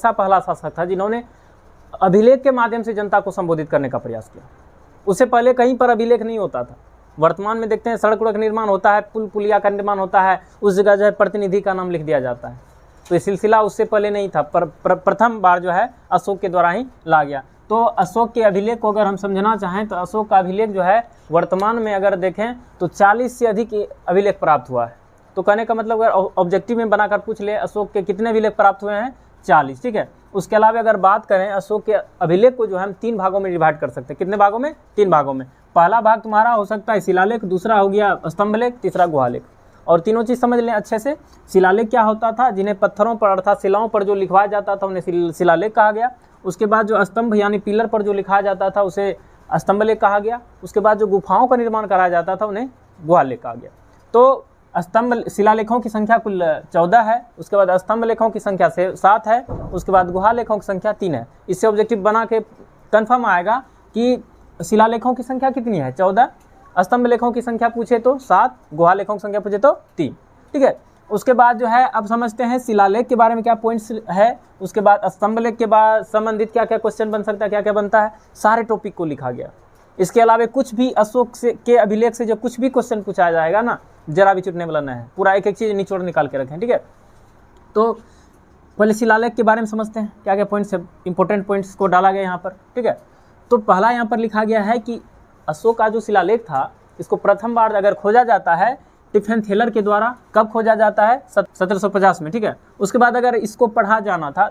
ऐसा पहला शासक था जिन्होंने अभिलेख के माध्यम से जनता को संबोधित करने का प्रयास किया। उससे पहले कहीं पर अभिलेख नहीं होता था। वर्तमान में देखते हैं सड़क का निर्माण होता है, पुल पुलिया का निर्माण होता है, उस जगह जो है प्रतिनिधि का नाम लिख दिया जाता है। तो ये सिलसिला उससे पहले नहीं था, पर प्रथम बार जो है अशोक के द्वारा ही ला गया। तो अशोक के अभिलेख को अगर हम समझना चाहें तो अशोक का अभिलेख जो है वर्तमान में अगर देखें तो 40 से अधिक अभिलेख प्राप्त हुआ है। तो कहने का मतलब अगर ऑब्जेक्टिव में बनाकर पूछ ले अशोक के कितने अभिलेख प्राप्त हुए हैं, 40, ठीक है। उसके अलावा अगर बात करें अशोक के अभिलेख को जो है हम 3 भागों में डिवाइड कर सकते हैं। कितने भागों में? 3 भागों में। पहला भाग तुम्हारा हो सकता है शिलालेख, दूसरा हो गया स्तंभलेख, तीसरा गुहालेख। और तीनों चीज़ समझ लें अच्छे से। शिलालेख क्या होता था? जिन्हें पत्थरों पर अर्थात शिलाओं पर जो लिखवाया जाता था उन्हें शिलालेख कहा गया। उसके बाद जो स्तंभ यानी पिलर पर जो लिखाया जाता था उसे स्तंभलेख कहा गया। उसके बाद जो गुफाओं का निर्माण कराया जाता था उन्हें गुहालेख कहा गया। तो स्तंभ शिलालेखों की संख्या कुल 14 है। उसके बाद स्तंभ लेखों की संख्या 7 है। उसके बाद गुहालेखों की संख्या 3 है। इससे ऑब्जेक्टिव बना के कन्फर्म आएगा कि शिलालेखों की संख्या कितनी है? 14। स्तंभ लेखों की संख्या पूछे तो 7, गुहालेखों की संख्या पूछे तो 3, ठीक है। उसके बाद जो है अब समझते हैं शिलालेख के बारे में क्या पॉइंट्स है। उसके बाद स्तंभ लेख के बाद संबंधित क्या क्या क्वेश्चन बन सकता है, क्या क्या बनता है, सारे टॉपिक को लिखा गया। इसके अलावा कुछ भी अशोक से के अभिलेख से जो कुछ भी क्वेश्चन पूछा जाएगा ना, जरा भी छूटने वाला नहीं है, पूरा एक एक चीज़ निचोड़ निकाल के रखें, ठीक है। तो पहले शिलालेख के बारे में समझते हैं क्या क्या पॉइंट्स है, इंपॉर्टेंट पॉइंट्स को डाला गया यहाँ पर, ठीक है। तो पहला यहाँ पर लिखा गया है कि अशोक का जो शिलालेख था इसको प्रथम बार अगर खोजा जाता है स्टीफन थेलर के द्वारा। कब खोजा जाता है? 1750 में, ठीक है। उसके बाद अगर इसको पढ़ा जाना था,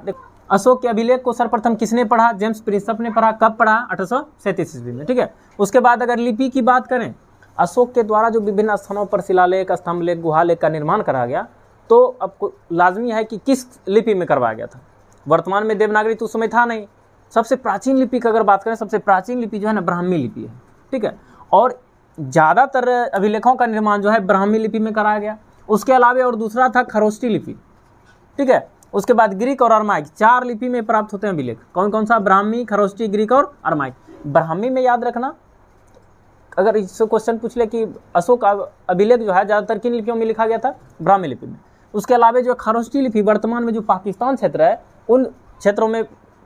अशोक के अभिलेख को सर्वप्रथम किसने पढ़ा? जेम्स प्रिंसप ने पढ़ा। कब पढ़ा? 1837 ईस्वी में, ठीक है। उसके बाद अगर लिपि की बात करें, अशोक के द्वारा जो विभिन्न स्थानों पर शिलालेख, स्तंभलेख, गुहालेख का निर्माण करा गया, तो अब लाजमी है कि किस लिपि में करवाया गया था। वर्तमान में देवनागरी तो उस समय था नहीं। सबसे प्राचीन लिपि की अगर बात करें, सबसे प्राचीन लिपि जो है ना ब्राह्मी लिपि है, ठीक है। और ज़्यादातर अभिलेखों का निर्माण जो है ब्राह्मी लिपि में कराया गया। उसके अलावा और दूसरा था खरोष्टी लिपि, ठीक है। उसके बाद ग्रीक और अरमाइक, 4 लिपि में प्राप्त होते हैं अभिलेख। कौन कौन सा? ब्राह्मी, खरोष्टी, ग्रीक और अरमाइक। ब्राह्मी में याद रखना, अगर इससे क्वेश्चन पूछ ले कि अशोक अभिलेख जो है ज़्यादातर किन लिपियों में लिखा गया था? ब्राह्मी लिपि में। उसके अलावा जो खरोष्टी लिपि वर्तमान में जो पाकिस्तान क्षेत्र है उन क्षेत्रों में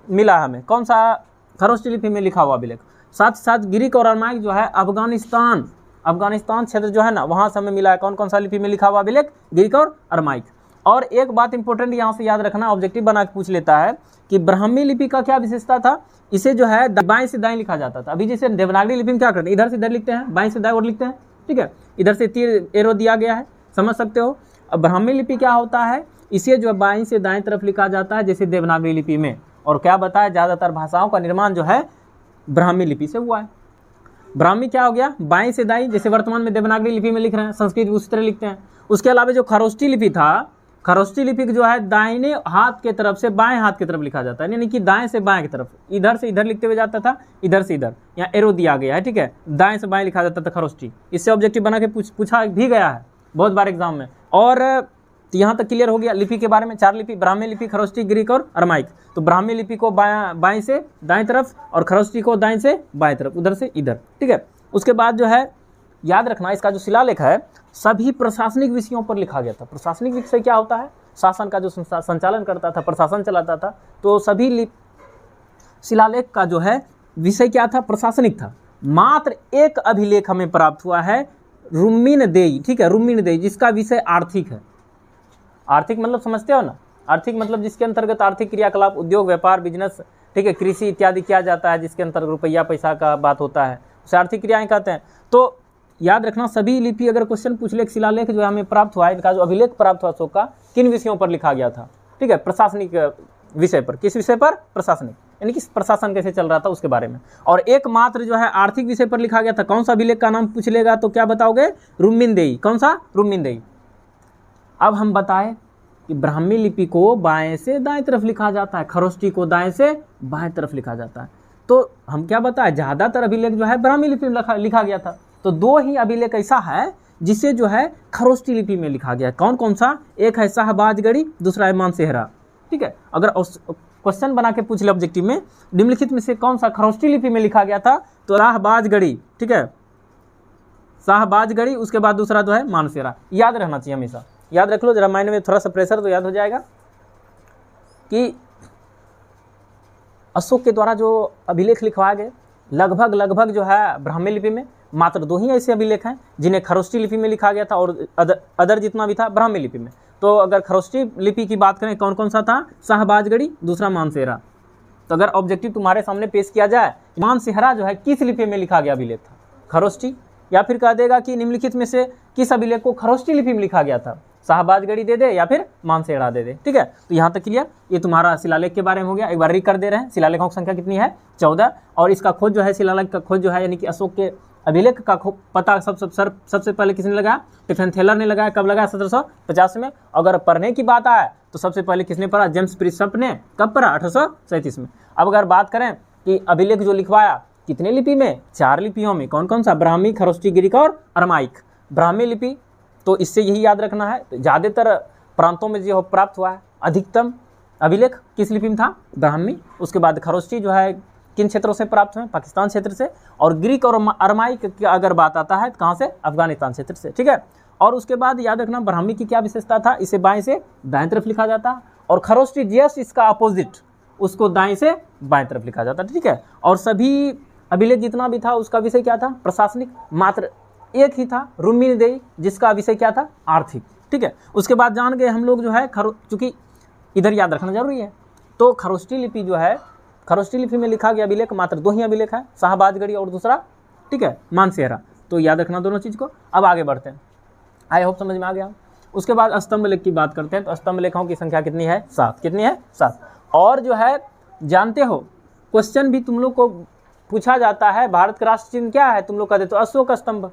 मिला हमें। कौन सा? खरोष्टी लिपि में लिखा हुआ अभिलेख। साथ ही साथ ग्रीक और अरमाइक जो है अफगानिस्तान क्षेत्र जो है ना, वहाँ से हमें मिला है। कौन कौन सा लिपि में लिखा हुआ अभिलेख? ग्रीक और अरमाइक। और एक बात इंपॉर्टेंट यहाँ से याद रखना, ऑब्जेक्टिव बना के पूछ लेता है कि ब्राह्मी लिपि का क्या विशेषता था? इसे जो है बाएं से दाएं लिखा जाता था। अभी जैसे देवनागरी लिपि में क्या करते हैं, इधर से इधर लिखते हैं, बाएं से दाएं और लिखते हैं, ठीक है। इधर से तीर एरो दिया गया है, समझ सकते हो। अब ब्राह्मी लिपि क्या होता है? इसे जो है बाएं से दाएं तरफ लिखा जाता है जैसे देवनागरी लिपि में। और क्या बताया, ज़्यादातर भाषाओं का निर्माण जो है ब्राह्मी लिपि से हुआ है। ब्राह्मी क्या हो गया? बाएं से दाएं, जैसे वर्तमान में देवनागरी लिपि में लिख रहे हैं, संस्कृत उसी तरह लिखते हैं। उसके अलावा जो खरोष्टी लिपि था, खरोष्टी लिपि जो है दाहिने हाथ के तरफ से बाएं हाथ की तरफ लिखा जाता है, यानी कि दाएं से बाएं की तरफ, इधर से इधर लिखते हुए जाता था, इधर से इधर, यहाँ एरो दिया गया है, ठीक है। दाएं से बाएं लिखा जाता था खरोष्टी। इससे ऑब्जेक्टिव बना के पूछा भी गया है बहुत बार एग्जाम में। और तो यहाँ तक क्लियर हो गया लिपि के बारे में। 4 लिपि, ब्राह्मी लिपि, खरोष्टी, ग्रीक और अरमाइक। तो ब्राह्मी लिपि को बाएं से दाएं तरफ और खरोष्टी को दाएं से बाएं तरफ, उधर से इधर, ठीक है। उसके बाद जो है याद रखना, इसका जो शिलालेख है सभी प्रशासनिक विषयों पर लिखा गया था। प्रशासनिक विषय क्या होता है? शासन का जो संचालन करता था, प्रशासन चलाता था। तो सभी शिलालेख का जो है विषय क्या था? प्रशासनिक था। मात्र एक अभिलेख हमें प्राप्त हुआ है, रुम्मीनदेई, ठीक है, रुम्मीनदेई, जिसका विषय आर्थिक है। आर्थिक मतलब समझते हो ना? आर्थिक मतलब जिसके अंतर्गत आर्थिक क्रियाकलाप, उद्योग, व्यापार, बिजनेस, ठीक है, कृषि इत्यादि किया जाता है, जिसके अंतर्गत रुपया पैसा का बात होता है, उसे आर्थिक क्रियाएं कहते हैं। तो याद रखना सभी लिपि अगर क्वेश्चन पूछ ले, शिलालेख जो हमें प्राप्त हुआ है, इनका जो अभिलेख प्राप्त हुआ अशोक का, किन विषयों पर लिखा गया था? ठीक है, प्रशासनिक विषय पर। किस विषय पर? प्रशासनिक, यानी कि प्रशासन कैसे चल रहा था उसके बारे में। और एकमात्र जो है आर्थिक विषय पर लिखा गया था। कौन सा अभिलेख का नाम पूछ लेगा तो क्या बताओगे? रुम्मीनदेई। कौन सा? रुम्मीनदेई। अब हम बताएं कि ब्राह्मी लिपि को बाएं से दाएं तरफ लिखा जाता है, खरोष्टी को दाएं से बाएं तरफ लिखा जाता है। तो हम क्या बताएं, ज़्यादातर अभिलेख जो है ब्राह्मी लिपि में लिखा गया था। तो 2 ही अभिलेख ऐसा है जिसे जो है खरोष्टी लिपि में लिखा गया। कौन कौन सा? एक है शाहबाजगढ़ी, दूसरा है मानसेहरा, ठीक है। अगर क्वेश्चन बना के पूछ ले ऑब्जेक्टिव में, निम्नलिखित में से कौन सा खरोष्टी लिपि में लिखा गया था? तो शाहबाजगढ़ी, ठीक है, शाहबाजगढ़ी। उसके बाद दूसरा जो है मानसेहरा। याद रहना चाहिए, हमेशा याद रख लो, जरा माइंड में थोड़ा सा प्रेशर तो याद हो जाएगा कि अशोक के द्वारा जो अभिलेख लिखवाए गए लगभग जो है ब्राह्मी लिपि में मात्र 2 ही ऐसे अभिलेख हैं जिन्हें खरोष्टी लिपि में लिखा गया था, और अदर जितना भी था ब्राह्मी लिपि में। तो अगर खरोष्टी लिपि की बात करें कौन कौन सा था, शाहबाजगढ़ी, दूसरा मानसेहरा। तो अगर ऑब्जेक्टिव तुम्हारे सामने पेश किया जाए, मानसेहरा जो है किस लिपि में लिखा गया अभिलेख था, खरोष्टी, या फिर कह देगा कि निम्नलिखित में से किस अभिलेख को खरोष्टी लिपि में लिखा गया था, शाहबाजगढ़ी दे दे या फिर मानसेहरा दे दे। ठीक है, तो यहाँ तक क्लियर। ये तुम्हारा शिलालेख के बारे में हो गया। एक बार रीड कर दे रहे हैं, शिलालेखों की संख्या कितनी है, 14, और इसका खोज जो है, शिलालेख का खोज जो है, यानी कि अशोक के अभिलेख का पता सबसे पहले किसने लगाया, स्टीफन थेलर ने लगाया। कब लगाया, 1750 में। अगर पढ़ने की बात आए तो सबसे पहले किसने पढ़ा, जेम्स प्रिस्प ने। कब पढ़ा, 1837 में। अब अगर बात करें कि अभिलेख जो लिखवाया कितने लिपि में, 4 लिपियों में। कौन कौन सा, ब्राह्मी, खरोष्टी, गिरिक और अरमाइक। ब्राह्मी लिपि, तो इससे यही याद रखना है, तो ज़्यादातर प्रांतों में जो प्राप्त हुआ है, अधिकतम अभिलेख किस लिपि में था, ब्राह्मी। उसके बाद खरोष्टी जो है किन क्षेत्रों से प्राप्त हुए, पाकिस्तान क्षेत्र से। और ग्रीक और अरमाइक की अगर बात आता है तो कहाँ से, अफगानिस्तान क्षेत्र से। ठीक है, और उसके बाद याद रखना ब्राह्मी की क्या विशेषता था, इसे बाएं से दाएं तरफ लिखा जाता है, और खरोष्टी जस्ट इसका अपोजिट, उसको दाएं से बाएं तरफ लिखा जाता है। ठीक है, और सभी अभिलेख जितना भी था उसका विषय क्या था, प्रशासनिक। मात्र एक ही था, रुम्मीदेई, जिसका विषय क्या था, आर्थिक। ठीक है, उसके बाद जान गए हम लोग जो है चूँकि इधर याद रखना जरूरी है, तो खरोष्टी लिपि जो है, खरोष्टी लिपि में लिखा गया अभिलेख मात्र 2 ही अभिलेख है, शाहबाजगढ़ी और दूसरा, ठीक है, मानसेहरा। तो याद रखना दोनों चीज़ को। अब आगे बढ़ते हैं, आई होप समझ में आ गया। उसके बाद स्तंभ लेख की बात करते हैं, तो स्तंभ लेखों की संख्या कितनी है, 7। कितनी है, 7। और जो है जानते हो, क्वेश्चन भी तुम लोग को पूछा जाता है, भारत का राष्ट्र चिन्ह क्या है, तुम लोग कहते तो अशोक स्तंभ।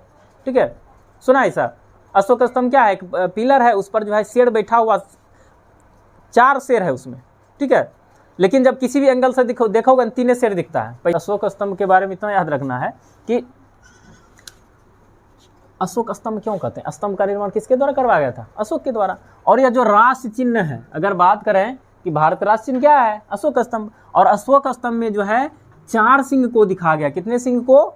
ठीक है, सुना है सर, अशोक स्तंभ क्या है, एक पिलर है, उस पर जो है शेर बैठा हुआ, 4 शेर है उसमें। ठीक है, लेकिन जब किसी भी एंगल से देखोगे 3 शेर दिखता है। अशोक स्तंभ के बारे में इतना याद रखना है कि अशोक स्तंभ क्यों कहते हैं, स्तंभ का निर्माण किसके द्वारा करवाया गया था, अशोक के द्वारा। और यह जो राष्ट्र चिन्ह है, अगर बात करें कि भारत का राष्ट्र चिन्ह क्या है, अशोक स्तंभ। और अशोक स्तंभ में जो है 4 सिंह को दिखाया गया। कितने सिंह को,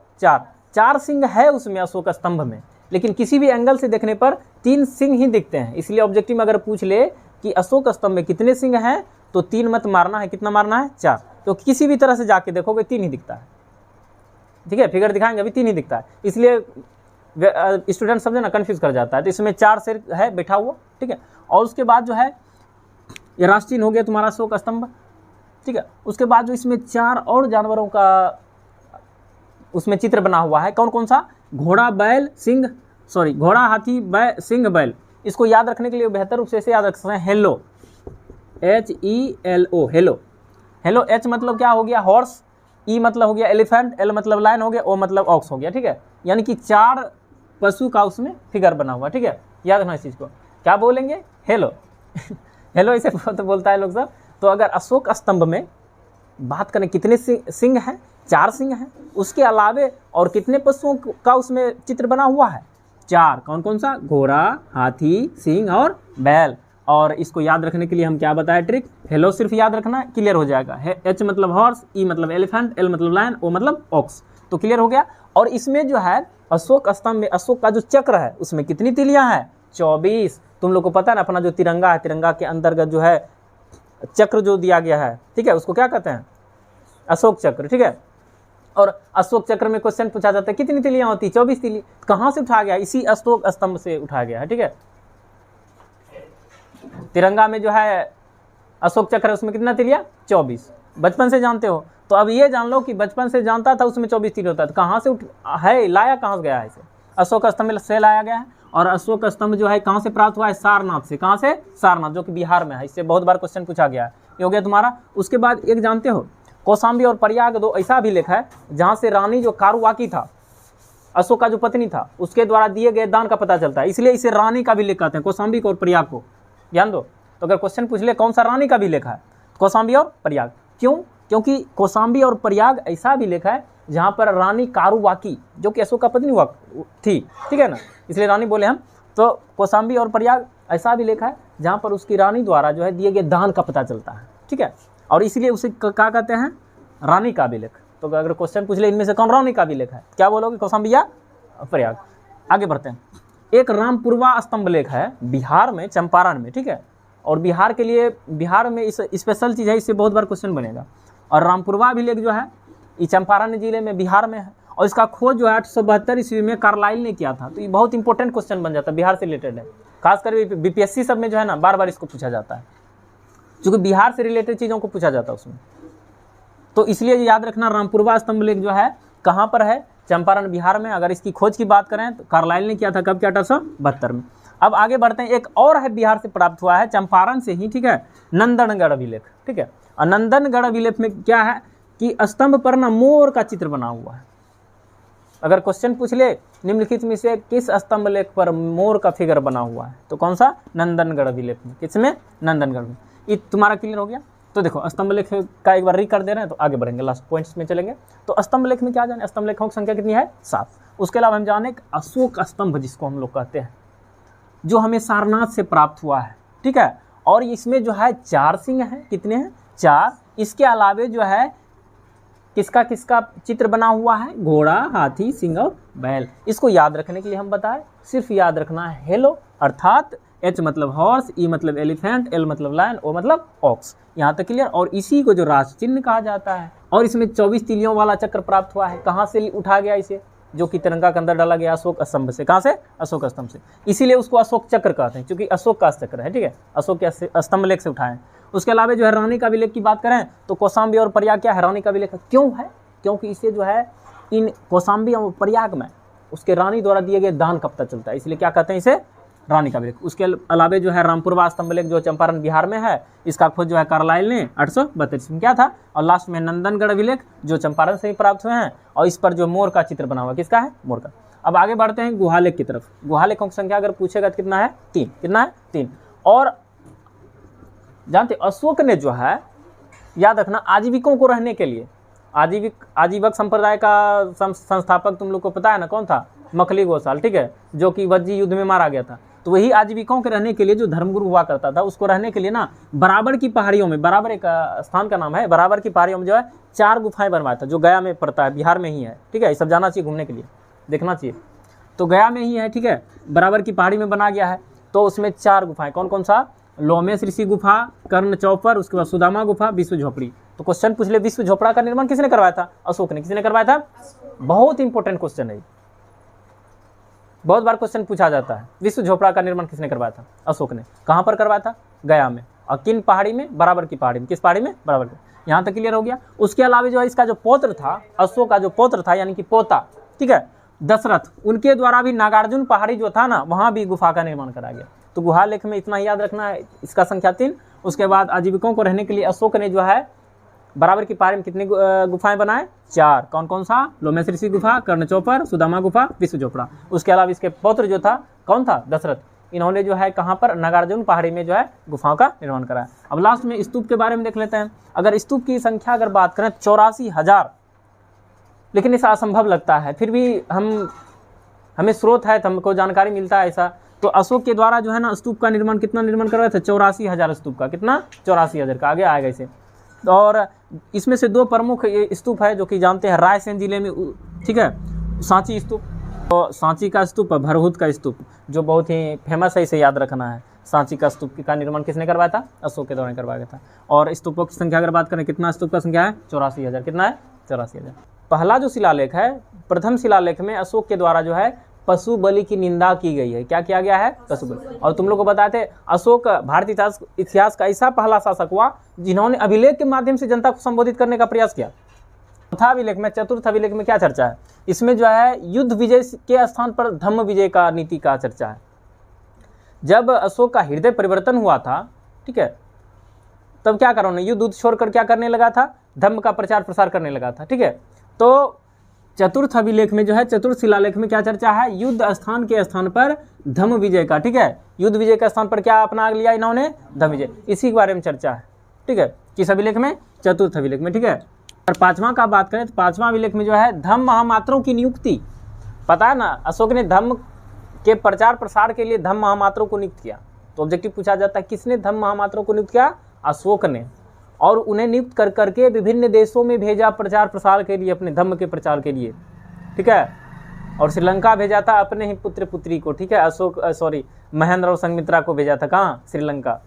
4 सिंह है उसमें अशोक स्तंभ में, लेकिन किसी भी एंगल से देखने पर 3 सिंह ही दिखते हैं। इसलिए ऑब्जेक्टिव में अगर पूछ ले कि अशोक स्तंभ में कितने सिंह हैं, तो 3 मत मारना है, कितना मारना है, 4। तो किसी भी तरह से जाके देखोगे 3 ही दिखता है। ठीक है, फिगर दिखाएंगे अभी 3 ही दिखता है, इसलिए स्टूडेंट समझे ना, कंफ्यूज कर जाता है। तो इसमें 4 शेर है बैठा हुआ। ठीक है, और उसके बाद जो है ये राष्ट्र चिन्ह हो गया तुम्हारा अशोक स्तंभ। ठीक है, उसके बाद जो इसमें 4 और जानवरों का उसमें चित्र बना हुआ है, कौन कौन सा, घोड़ा, बैल, सिंह, सॉरी घोड़ा, हाथी, सिंह, बैल। इसको याद रखने के लिए बेहतर रूप से ऐसे याद रख सकते हैं, hello, HELO, hello. Hello, H मतलब क्या हो गया, हॉर्स, E मतलब हो गया एलिफेंट, L मतलब लायन हो गया, O मतलब ऑक्स हो गया। ठीक है, यानी कि 4 पशु का उसमें फिगर बना हुआ। ठीक है, याद रखना इस चीज़ को, क्या बोलेंगे, हेलो हेलो ऐसे तो बोलता है लोग सब। तो अगर अशोक स्तंभ में बात करें कितने सिंह हैं, 4 सिंह हैं, उसके अलावे और कितने पशुओं का उसमें चित्र बना हुआ है, 4। कौन कौन सा, घोड़ा, हाथी, सिंह और बैल। और इसको याद रखने के लिए हम क्या बताएं ट्रिक, हेलो सिर्फ याद रखना, क्लियर हो जाएगा। H मतलब हॉर्स, E मतलब एलिफेंट, L मतलब लायन, O मतलब ऑक्स। तो क्लियर हो गया। और इसमें जो है अशोक स्तंभ में अशोक का जो चक्र है उसमें कितनी तिलियां हैं, 24। तुम लोग को पता है ना, अपना जो तिरंगा है, तिरंगा के अंतर्गत जो है चक्र जो दिया गया है, ठीक है, उसको क्या कहते हैं, अशोक चक्र। ठीक है, और अशोक चक्र में क्वेश्चन पूछा जाता है कितनी तिलियां होती, 24 तिली। कहाँ से उठाया गया, इसी अशोक स्तंभ से उठाया गया है। ठीक है, तिरंगा में जो है अशोक चक्र है, उसमें कितना तिलिया, 24। बचपन से जानते हो, तो अब ये जान लो कि बचपन से जानता था उसमें 24 तिली होता है। तो कहाँ से है, लाया कहाँ से गया है इसे, अशोक स्तंभ से लाया गया है। और अशोक स्तंभ जो है कहाँ से प्राप्त हुआ है, सारनाथ से। कहाँ से, सारनाथ, जो कि बिहार में है। इससे बहुत बार क्वेश्चन पूछा गया है। ये हो गया तुम्हारा। उसके बाद एक जानते हो, कौशाम्बी और प्रयाग 2 ऐसा अभिलेख है जहाँ से रानी जो कारुवाकी था, अशोक का जो पत्नी था, उसके द्वारा दिए गए दान का पता चलता है। इसलिए इसे रानी का अभिलेख कहते हैं, कौशाम्बी और प्रयाग को। ध्यान दो, तो अगर क्वेश्चन पूछ ले कौन सा रानी का अभिलेख है, कौशाम्बी और प्रयाग। क्यों, क्योंकि कौशाम्बी और प्रयाग ऐसा अभिलेख है जहाँ पर रानी कारुवाकी, जो कि अशोक का पत्नी हुआ थी, ठीक है ना, इसलिए रानी बोले हम। तो कौशाम्बी और प्रयाग ऐसा अभिलेख है जहाँ पर उसकी रानी द्वारा जो है दिए गए दान का पता चलता है। ठीक है, और इसलिए उसे क्या कहते हैं, रानी का अभिलेख। तो अगर क्वेश्चन पूछ ले इनमें से कौन रानी का अभिलेख है, क्या बोलोगे, कौशाम्बी या प्रयाग। आगे बढ़ते हैं। एक रामपुरवा स्तंभ लेख है बिहार में, चंपारण में। ठीक है, और बिहार के लिए, बिहार में इस स्पेशल चीज़ है, इससे बहुत बार क्वेश्चन बनेगा। और रामपुरवा अभिलेख जो है ये चंपारण जिले में बिहार में है, और इसका खोज जो है 872 ईस्वी में कार्लाइल ने किया था। तो ये बहुत इंपॉर्टेंट क्वेश्चन बन जाता है, बिहार से रिलेटेड है, खासकर बीपीएससी सब में जो है ना बार बार इसको पूछा जाता है, क्योंकि बिहार से रिलेटेड चीज़ों को पूछा जाता है उसमें। तो इसलिए याद रखना रामपुरवा स्तंभ लेख जो है कहाँ पर है, चंपारण बिहार में। अगर इसकी खोज की बात करें तो कार्लाइल ने किया था, कब किया, 1872 में। अब आगे बढ़ते हैं, एक और है बिहार से प्राप्त हुआ है चंपारण से ही, ठीक है, नंदनगढ़ अभिलेख, ठीक है। और नंदनगढ़ अभिलेख में क्या है कि स्तंभ पर ना मोर का चित्र बना हुआ है। अगर क्वेश्चन पूछ ले निम्नलिखित में से किस स्तंभ लेख पर मोर का फिगर बना हुआ है, तो कौन सा, नंदनगढ़ अभिलेख में। किसमें, नंदनगढ़ में। ये तुम्हारा क्लियर हो गया। तो देखो स्तंभ लेख का एक बार री कर दे रहे हैं, तो आगे बढ़ेंगे, लास्ट पॉइंट्स में चलेंगे। तो स्तंभ लेख में क्या जाने, स्तंभ लेखों की संख्या कितनी है, 7। उसके अलावा हम जाने अशोक स्तंभ जिसको हम लोग कहते हैं, जो हमें सारनाथ से प्राप्त हुआ है, ठीक है। और इसमें जो है 4 सिंह हैं, कितने हैं, 4। इसके अलावे जो है किसका किसका चित्र बना हुआ है, घोड़ा, हाथी, सिंह और बैल। इसको याद रखने के लिए हम बताएं, सिर्फ याद रखना है हेलो, अर्थात H मतलब हॉर्स, E मतलब एलिफेंट, L मतलब लायन, O मतलब ऑक्स। यहाँ तक क्लियर। और इसी को जो राष्ट्र चिन्ह कहा जाता है। और इसमें 24 तीलियों वाला चक्र प्राप्त हुआ है। कहाँ से उठा गया इसे, जो कि तिरंगा के अंदर डाला गया अशोक स्तंभ से। कहाँ से, अशोक स्तंभ से। इसीलिए उसको अशोक चक्र कहते हैं, क्योंकि अशोक का चक्र है, ठीक है, अशोक के स्तंभ लेख से उठाए। उसके अलावा जो है रानी का अभिलेख की बात करें तो कौशाम्बी और प्रयाग क्या है, रानी का अभिलेख क्यों है, क्योंकि इसे जो है इन कौशाम्बी और प्रयाग में उसके रानी द्वारा दिए गए दान का पता चलता है, इसलिए क्या कहते हैं इसे, रानी का अभिलेख। उसके अलावा जो है रामपुरवा स्तंभ लेख जो चंपारण बिहार में है, इसका खोज जो है कार्लाइल ने 832 में क्या था। और लास्ट में नंदनगढ़ अभिलेख जो चंपारण से ही प्राप्त हुए हैं, और इस पर जो मोर का चित्र बना हुआ, किसका है, मोर का। अब आगे बढ़ते हैं गुहालेख की तरफ। गुहालेखों की संख्या अगर पूछेगा तो कितना है, 3। कितना है, 3। और जानते अशोक ने जो है, याद रखना, आजीविकों को रहने के लिए, आजीवक संप्रदाय का संस्थापक तुम लोग को पता है ना कौन था, मखली गोसाल, ठीक है, जो कि वज्जी युद्ध में मारा गया था। तो वही आजीविकों के रहने के लिए जो धर्मगुरु हुआ करता था, उसको रहने के लिए ना बराबर की पहाड़ियों में, बराबर एक स्थान का नाम है, बराबर की पहाड़ियों में जो है 4 गुफाएं बनवाया था, जो गया में पड़ता है, बिहार में ही है, ठीक है। ये सब जाना चाहिए, घूमने के लिए देखना चाहिए। तो गया में ही है, ठीक है, बराबर की पहाड़ी में बना गया है। तो उसमें 4 गुफाएं, कौन कौन सा, लोमेश ऋषि गुफा, कर्ण चौपर, उसके बाद सुदामा गुफा, विश्व झोपड़ी। तो क्वेश्चन पूछ ले, विश्व झोपड़ा का निर्माण किसने करवाया था, अशोक ने। किसने करवाया था, बहुत इंपॉर्टेंट क्वेश्चन है, बहुत बार क्वेश्चन पूछा जाता है। विश्व झोपड़ा का निर्माण किसने करवाया था, अशोक ने। कहाँ पर करवाया था, गया में। और किन पहाड़ी में, बराबर की पहाड़ी में। किस पहाड़ी में, बराबर की। यहाँ तक क्लियर हो गया। उसके अलावा जो है इसका जो पौत्र था, अशोक का जो पौत्र था, यानी कि पोता, ठीक है, दशरथ, उनके द्वारा भी नागार्जुन पहाड़ी जो था ना, वहाँ भी गुफा का निर्माण कराया गया। तो गुहालेख में इतना याद रखना है, इसका संख्या 3। उसके बाद आजीविकों को रहने के लिए अशोक ने जो है बराबर की पहाड़ी में कितनी गुफाएं बनाए, 4। कौन कौन सा, लोमेश ऋषि गुफा, कर्ण चौपर, सुदामा गुफा, विश्व झोपड़ा। उसके अलावा इसके पौत्र जो था, कौन था, दशरथ। इन्होंने जो है कहाँ पर, नागार्जुन पहाड़ी में जो है गुफाओं का निर्माण कराया। अब लास्ट में स्तूप के बारे में देख लेते हैं। अगर स्तूप की संख्या अगर बात करें 84,000, लेकिन ऐसा असंभव लगता है, फिर भी हमें स्रोत है, तो हमको जानकारी मिलता है ऐसा। तो अशोक के द्वारा जो है ना स्तूप का निर्माण कितना निर्माण करवाया था, 84,000 स्तूप का। कितना, 84,000 का। आगे आएगा इसे। और इसमें से 2 प्रमुख स्तूप है जो कि जानते हैं, रायसेन जिले में, ठीक है, सांची स्तूप, तो सांची का स्तूप, भरहुत का स्तूप, जो बहुत ही फेमस है, इसे याद रखना है। सांची का स्तूप का निर्माण किसने करवाया था, अशोक के द्वारा करवाया गया था। और स्तूपों की संख्या अगर बात करें, कितना स्तूप का संख्या है, 84,000। कितना है, 84,000। पहला जो शिलालेख है, प्रथम शिलालेख में अशोक के द्वारा जो है पशु बलि की निंदा की गई है। क्या किया गया है, पशु बलि। और तुम लोग को बताए थे, अशोक भारतीय इतिहास का ऐसा पहला शासक हुआ जिन्होंने अभिलेख के माध्यम से जनता को संबोधित करने का प्रयास किया। चौथा अभिलेख में, चतुर्थ अभिलेख में क्या चर्चा है, इसमें जो है युद्ध विजय के स्थान पर धम्म विजय का नीति का चर्चा है। जब अशोक का हृदय परिवर्तन हुआ था, ठीक है, तब क्या करो ने युद्ध छोड़कर क्या करने लगा था, धम्म का प्रचार प्रसार करने लगा था, ठीक है। तो चतुर्थ अभिलेख में जो है, चतुर्थ शिलालेख में क्या चर्चा है, युद्ध स्थान के स्थान पर धम्म विजय का, ठीक है, युद्ध विजय के स्थान पर क्या अपना लिया इन्होंने, धम्म विजय, इसी के बारे में चर्चा है, ठीक है। किस अभिलेख में, चतुर्थ अभिलेख में, ठीक है। और 5वां का बात करें तो 5वां अभिलेख में जो है धम्म महामात्रों की नियुक्ति। पता है ना, अशोक ने धम्म के प्रचार प्रसार के लिए धम्म महामात्रों को नियुक्त किया। तो ऑब्जेक्टिव पूछा जाता है, किसने धम्म महामात्रों को नियुक्त किया, अशोक ने। और उन्हें नियुक्त कर करके विभिन्न देशों में भेजा प्रचार प्रसार के लिए, अपने धम्म के प्रचार के लिए, ठीक है। और श्रीलंका भेजा था अपने ही पुत्र पुत्री को, ठीक है, महेंद्र और संघमित्रा को भेजा था। कहाँ, श्रीलंका।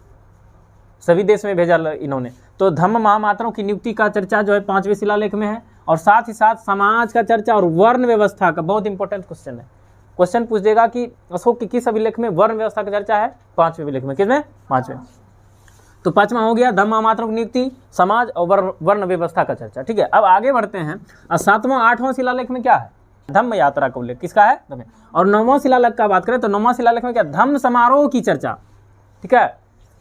सभी देश में भेजा इन्होंने। तो धम्म महामात्राओं की नियुक्ति का चर्चा जो है 5वें शिलालेख में है, और साथ ही साथ समाज का चर्चा और वर्ण व्यवस्था का, बहुत इंपॉर्टेंट क्वेश्चन है, क्वेश्चन पूछ देगा कि अशोक की किस अभिलेख में वर्ण व्यवस्था की चर्चा है, 5वें अभिलेख में। किसमें? 5वें। तो 5वां हो गया धम्म महामात्राओं की नियुक्ति, समाज और वर्ण व्यवस्था का चर्चा। ठीक है, अब आगे बढ़ते हैं। 7वां 8वां शिलालेख में क्या है? धम्म यात्रा का उल्लेख। किसका है? धम्म। और 9वां शिलालेख का बात करें तो 9वां शिलालेख में क्या? धम्म समारोह की चर्चा। ठीक है,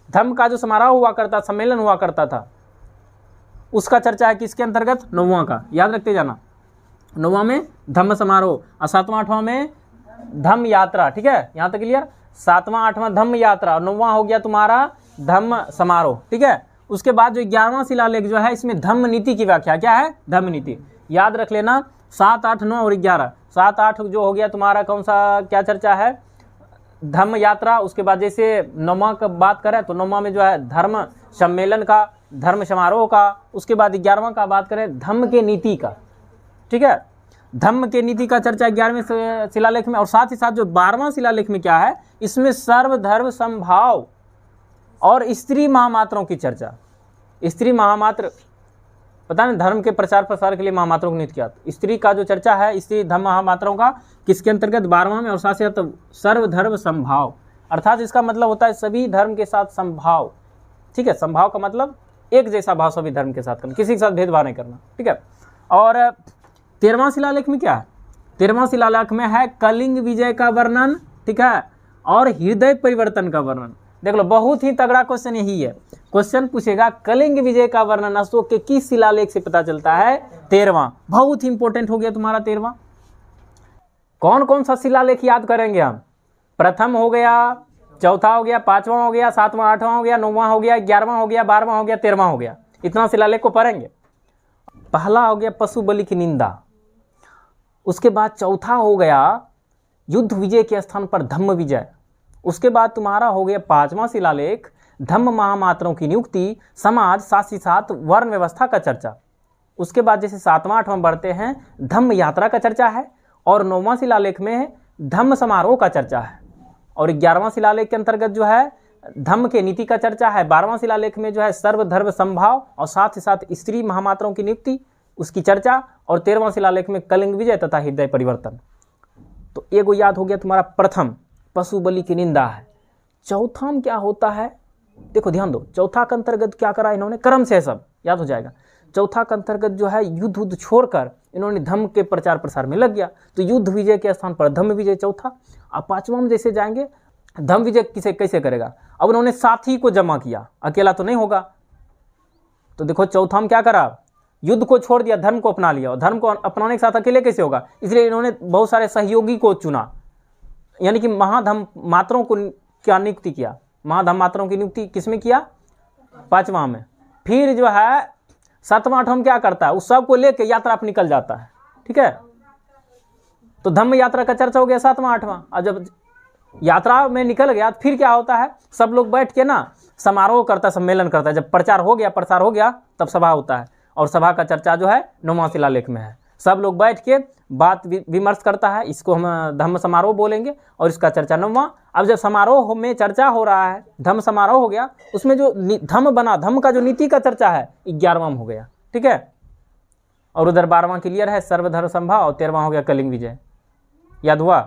धम्म का जो समारोह हुआ करता, सम्मेलन हुआ करता था, उसका चर्चा है किसके अंतर्गत? 9वां का, याद रखते जाना। 9वां में धम्म समारोह और 7वां 8वां में धम्म यात्रा। ठीक है, यहाँ तक क्लियर? 7वां 8वां धम्म यात्रा और 9वां हो गया तुम्हारा धम्म समारोह। ठीक है, उसके बाद जो 11वां शिलालेख जो है, इसमें धम्म नीति की व्याख्या। क्या है? धम्म नीति। याद रख लेना 7, 8, 9 और 11। 7, 8 जो हो गया तुम्हारा कौन सा, क्या चर्चा है? धम्म यात्रा। उसके बाद जैसे 9वां का बात करें तो 9वां में जो है धर्म सम्मेलन का, धर्म समारोह का। उसके बाद 11वां का बात करें धम्म के नीति का। ठीक है, धम्म के नीति का चर्चा 11वें शिलालेख में। और साथ ही साथ जो 12वां शिलालेख में क्या है, इसमें सर्वधर्म समभाव और स्त्री महामात्राओं की चर्चा। स्त्री महामात्र, पता नहीं, धर्म के प्रचार प्रसार के लिए महामात्राओं को नियुक्त किया। स्त्री का जो चर्चा है, स्त्री धर्म महामात्राओं का, किसके अंतर्गत? 12वां में। और साथ ही साथ सर्वधर्म समभाव, अर्थात इसका मतलब होता है सभी धर्म के साथ समभाव। ठीक है, समभाव का मतलब एक जैसा भाव सभी धर्म के साथ करना, किसी के साथ भेदभाव नहीं करना। ठीक है, और 13वां शिलालेख में क्या है? 13वां शिलालेख में है कलिंग विजय का वर्णन। ठीक है, और हृदय परिवर्तन का वर्णन। देख लो, बहुत ही तगड़ा क्वेश्चन यही है। क्वेश्चन पूछेगा कलिंग विजय का वर्णन अशोक के किस शिलालेख से पता चलता है? 13वां। बहुत ही इंपॉर्टेंट हो गया तुम्हारा 13वां। कौन कौन सा शिलालेख याद करेंगे हम? प्रथम हो गया, चौथा हो गया, 5वां हो गया, 7वां 8वां हो गया, 9वां हो गया, 11वां हो गया, 12वां हो गया, 13वां हो गया। इतना शिलालेख को पढ़ेंगे। पहला हो गया पशु बलि की निंदा। उसके बाद चौथा हो गया युद्ध विजय के स्थान पर धम्म विजय। उसके बाद तुम्हारा हो गया 5वां शिलालेख धम्म महामात्राओं की नियुक्ति, समाज, साथ ही साथ वर्ण व्यवस्था का चर्चा। उसके बाद जैसे 7वां 8वां बढ़ते हैं, धम्म यात्रा का चर्चा है। और 9वां शिलालेख में धम्म समारोह का चर्चा है। और 11वां शिलालेख के अंतर्गत जो है धम्म के नीति का चर्चा है। 12वां शिलालेख में जो है सर्वधर्म समभाव और साथ ही साथ स्त्री महामात्राओं की नियुक्ति, उसकी चर्चा। और 13वां शिलालेख में कलिंग विजय तथा हृदय परिवर्तन। तो एगो याद हो गया तुम्हारा, प्रथम पशु बलि की निंदा है। चौथा में क्या होता है? देखो ध्यान दो, चौथा के अंतर्गत क्या करा इन्होंने? क्रम से सब याद हो जाएगा। चौथा के अंतर्गत जो है युद्ध छोड़कर इन्होंने धम्म के प्रचार प्रसार में लग गया। तो युद्ध विजय के स्थान पर धम्म विजय चौथा। अब 5वां में जैसे जाएंगे, धम्म विजय किसे कैसे करेगा? अब उन्होंने साथी को जमा किया, अकेला तो नहीं होगा। तो देखो चौथा में क्या करा? युद्ध को छोड़ दिया, धर्म को अपना लिया। और धर्म को अपनाने के साथ अकेले कैसे होगा? इसलिए इन्होंने बहुत सारे सहयोगी को चुना, यानी कि महाधम्म मात्राओं को क्या नियुक्ति किया? महाधम्म मात्राओं की नियुक्ति किसमें किया? 5वां में। फिर जो है 7वां 8वां में क्या करता है? उस सब को लेकर यात्रा पर निकल जाता है। ठीक है, तो धम्म यात्रा का चर्चा हो गया 7वां 8वां। और जब यात्रा में निकल गया फिर क्या होता है? सब लोग बैठ के ना समारोह करता, सम्मेलन करता है। जब प्रचार हो गया, प्रसार हो गया, तब सभा होता है। और सभा का चर्चा जो है 9वां शिलालेख में है। सब लोग बैठ के बात विमर्श करता है, इसको हम धम्म समारोह बोलेंगे। और इसका चर्चा 9वां। अब जब समारोह में चर्चा हो रहा है, धम्म समारोह हो गया, उसमें जो धम्म बना, धम्म का जो नीति का चर्चा है 11वां हो गया। ठीक है, और उधर 12वां क्लियर है सर्वधर्म समभाव, और 13वां हो गया कलिंग विजय। याद हुआ?